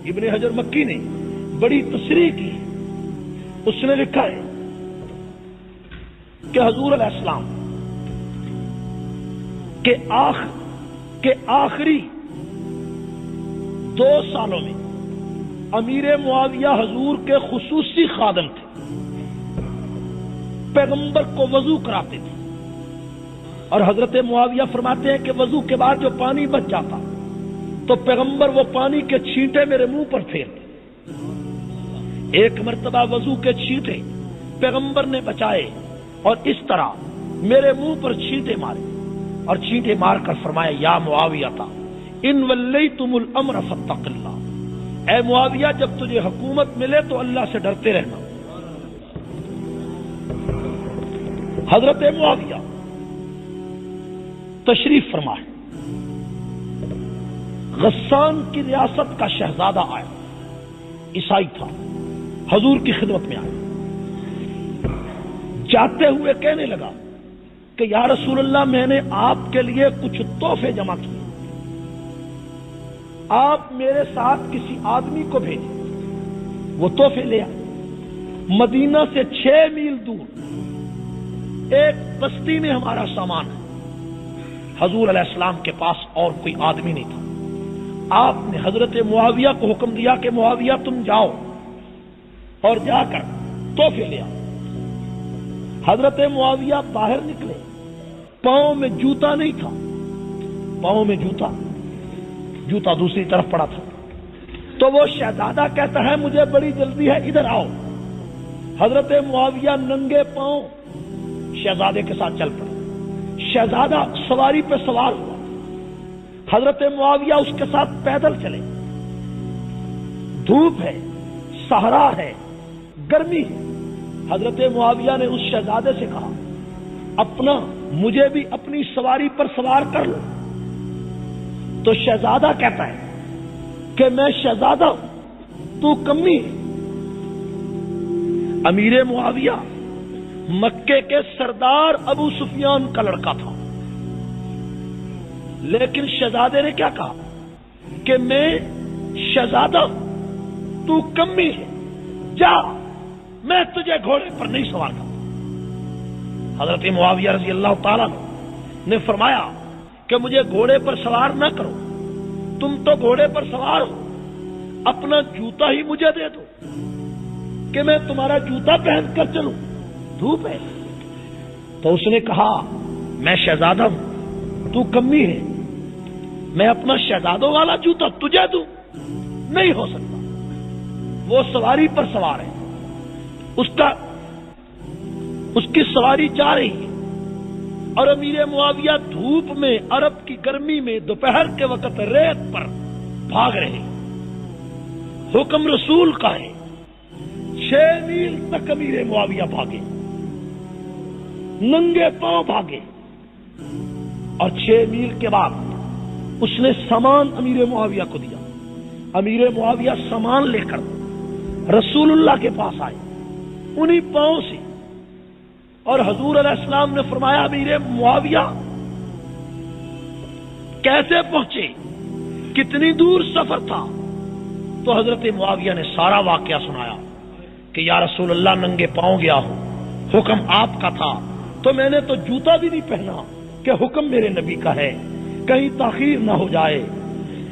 ابن حجر مکی نے بڑی تصریح کی، اس نے لکھا ہے کہ حضور علیہ السلام کے آخری 2 سالوں میں امیر معاویہ حضور کے خصوصی خادم تھے، پیغمبر کو وضو کراتے تھے، اور حضرت معاویہ فرماتے ہیں کہ وضو کے بعد جو پانی بچ جاتا تو پیغمبر وہ پانی کے چھینٹے میرے منہ پر پھیرتے۔ ایک مرتبہ وضو کے چھینٹے پیغمبر نے بچائے اور اس طرح میرے منہ پر چھینٹے مارے، اور چھینٹے مار کر فرمایا یا معاویہ تھا ان ولیتم الامر فاتق اللہ، اے معاویہ جب تجھے حکومت ملے تو اللہ سے ڈرتے رہنا۔ حضرت معاویہ تشریف فرما ہے، غسان کی ریاست کا شہزادہ آیا، عیسائی تھا، حضور کی خدمت میں آیا، جاتے ہوئے کہنے لگا کہ یا رسول اللہ میں نے آپ کے لیے کچھ تحفے جمع کیے، آپ میرے ساتھ کسی آدمی کو بھیجیں۔ وہ تحفے لے آئے۔ مدینہ سے 6 میل دور ایک بستی میں ہمارا سامان ہے، حضور علیہ السلام کے پاس اور کوئی آدمی نہیں تھا۔ آپ نے حضرت معاویہ کو حکم دیا کہ معاویہ تم جاؤ اور جا کر تحفے لے آؤ۔ حضرت معاویہ باہر نکلے، پاؤں میں جوتا نہیں تھا، پاؤں میں جوتا دوسری طرف پڑا تھا۔ تو وہ شہزادہ کہتا ہے مجھے بڑی جلدی ہے، ادھر آؤ۔ حضرت معاویہ ننگے پاؤں شہزادے کے ساتھ چل پڑے۔ شہزادہ سواری پہ سوار ہوا، حضرت معاویہ اس کے ساتھ پیدل چلے۔ دھوپ ہے، صحرا ہے، گرمی ہے۔ حضرت معاویہ نے اس شہزادے سے کہا مجھے بھی اپنی سواری پر سوار کر لو۔ تو شہزادہ کہتا ہے کہ میں شہزادہ ہوں، تو کمی ہے۔ امیر معاویہ مکے کے سردار ابو سفیان کا لڑکا تھا، لیکن شہزادے نے کیا کہا کہ میں شہزادہ ہوں، تو کمی ہے، جا، میں تجھے گھوڑے پر نہیں سوار کرتا۔ حضرت معاویہ رضی اللہ تعالیٰ نے فرمایا کہ مجھے گھوڑے پر سوار نہ کرو، تم تو گھوڑے پر سوار ہو، اپنا جوتا ہی مجھے دے دو کہ میں تمہارا جوتا پہن کر چلوں، دھوپ ہے۔ تو اس نے کہا میں شہزادہ ہوں، تو کمی ہے، میں اپنا شہزادوں والا جوتا تجھے دوں، نہیں ہو سکتا۔ وہ سواری پر سوار ہے، اس کی سواری جا رہی ہے، اور امیر معاویہ دھوپ میں، عرب کی گرمی میں، دوپہر کے وقت ریت پر بھاگ رہے۔ حکم رسول کا ہے، 6 میل تک امیر معاویہ بھاگے، ننگے پاؤں بھاگے، اور 6 میل کے بعد اس نے سامان امیر معاویہ کو دیا۔ امیر معاویہ سامان لے کر رسول اللہ کے پاس آئے انہی پاؤں سے، اور حضور علیہ السلام نے فرمایا امیر معاویہ کیسے پہنچے، کتنی دور سفر تھا؟ تو حضرت معاویہ نے سارا واقعہ سنایا کہ یا رسول اللہ ننگے پاؤں گیا ہوں، حکم آپ کا تھا، تو میں نے تو جوتا بھی نہیں پہنا کہ حکم میرے نبی کا ہے، کہیں تاخیر نہ ہو جائے۔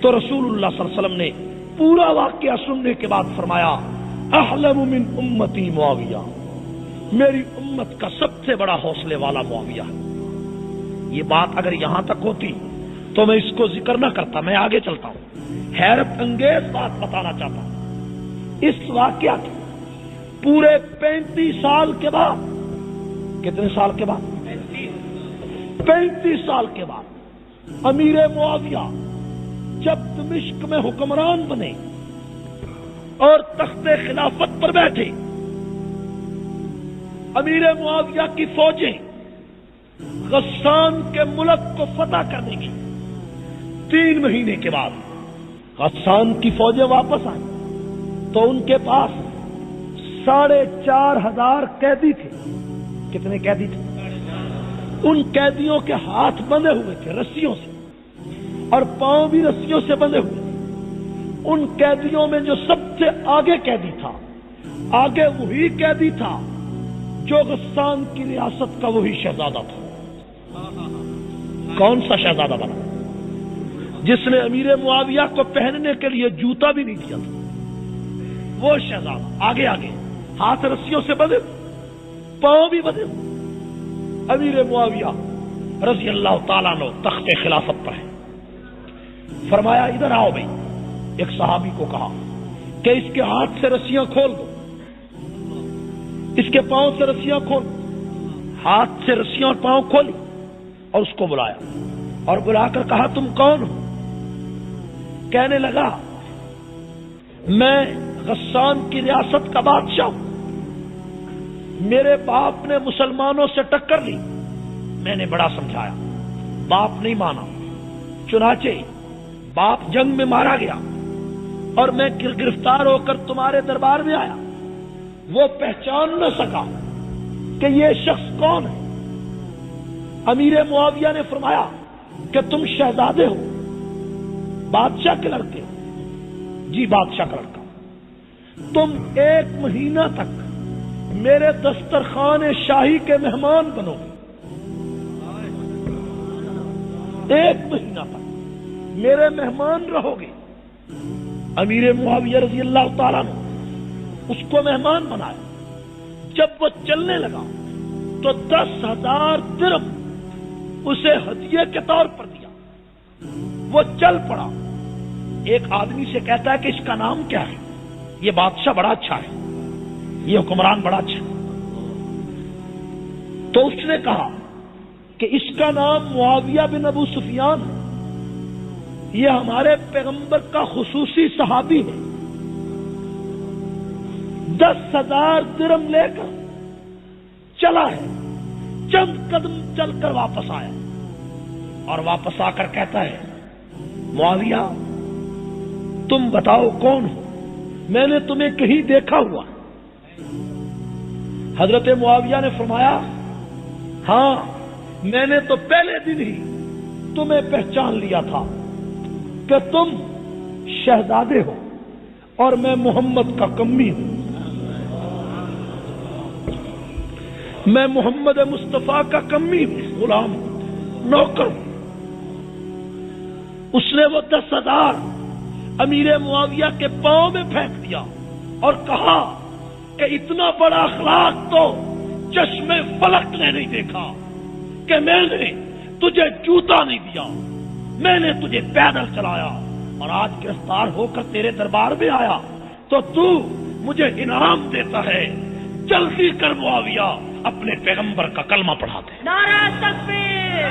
تو رسول اللہ صلی اللہ علیہ وسلم نے پورا واقعہ سننے کے بعد فرمایا احلم من امتی معاویہ، میری امت کا سب سے بڑا حوصلے والا معاویہ ہے۔ یہ بات اگر یہاں تک ہوتی تو میں اس کو ذکر نہ کرتا، میں آگے چلتا ہوں۔ حیرت انگیز بات بتانا چاہتا ہوں، اس واقعہ کے پورے 35 سال کے بعد، کتنے سال کے بعد؟ 35 سال کے بعد امیر معاویہ جب دمشق میں حکمران بنے اور تخت خلافت پر بیٹھے، امیر معاویہ کی فوجیں غسان کے ملک کو فتح کرنے کی 3 مہینے کے بعد غسان کی فوجیں واپس آئیں تو ان کے پاس 4,500 قیدی تھے۔ کتنے قیدی تھے؟ ان قیدیوں کے ہاتھ بندھے ہوئے تھے رسیوں سے، اور پاؤں بھی رسیوں سے بندھے ہوئے۔ ان قیدیوں میں جو سب سے آگے قیدی تھا، آگے وہی قیدی تھا جو غسان کی ریاست کا وہی شہزادہ تھا۔ کون سا شہزادہ بنا؟ جس نے امیر معاویہ کو پہننے کے لیے جوتا بھی نہیں دیا تھا، وہ شہزادہ آگے آگے، ہاتھ رسیوں سے بندھے، پاؤں بھی بندھے۔ امیر معاویہ رضی اللہ تعالیٰ عنہ تخت خلافت پر ہے۔ فرمایا ادھر آؤ بھائی، ایک صحابی کو کہا کہ اس کے ہاتھ سے رسیاں کھول دو، اس کے پاؤں سے رسیاں کھول۔ ہاتھ سے رسیاں اور پاؤں کھولی اور اس کو بلایا اور بلا کر کہا تم کون ہو؟ کہنے لگا میں غسان کی ریاست کا بادشاہ ہوں، میرے باپ نے مسلمانوں سے ٹکر لی، میں نے بڑا سمجھایا، باپ نہیں مانا، چنانچہ باپ جنگ میں مارا گیا اور میں گرفتار ہو کر تمہارے دربار میں آیا۔ وہ پہچان نہ سکا کہ یہ شخص کون ہے۔ امیر معاویہ نے فرمایا کہ تم شہزادے ہو، بادشاہ کے لڑکے ہو؟ جی بادشاہ کا لڑکا۔ تم 1 مہینہ تک میرے دسترخوان شاہی کے مہمان بنو گے، 1 مہینہ تک میرے مہمان رہو گے۔ امیر معاویہ رضی اللہ تعالیٰ نے اس کو مہمان بنایا۔ جب وہ چلنے لگا تو 10,000 درہم اسے ہدیے کے طور پر دیا۔ وہ چل پڑا۔ ایک آدمی سے کہتا ہے کہ اس کا نام کیا ہے؟ یہ بادشاہ بڑا اچھا ہے، یہ حکمران بڑا اچھا ہے۔ تو اس نے کہا کہ اس کا نام معاویہ بن ابو سفیان ہے، یہ ہمارے پیغمبر کا خصوصی صحابی ہے۔ 10,000 درہم لے کر چلا ہے، چند قدم چل کر واپس آیا اور واپس آ کر کہتا ہے معاویہ تم بتاؤ کون ہو، میں نے تمہیں کہیں دیکھا ہوا۔ حضرت معاویہ نے فرمایا ہاں میں نے تو پہلے دن ہی تمہیں پہچان لیا تھا کہ تم شہزادے ہو اور میں محمد کا کمی ہوں، میں محمد مصطفیٰ کا کمی ہوں، غلام ہوں، نوکر ہوں۔ اس نے وہ 10,000 امیر معاویہ کے پاؤں میں پھینک دیا اور کہا کہ اتنا بڑا اخلاق تو چشم فلک نے نہیں دیکھا کہ میں نے تجھے جوتا نہیں دیا، میں نے تجھے پیدل چلایا اور آج گرفتار ہو کر تیرے دربار میں آیا تو تو مجھے انعام دیتا ہے۔ جلدی کر معاویہ، اپنے پیغمبر کا کلمہ پڑھا دے۔ نعرہ تکبیر!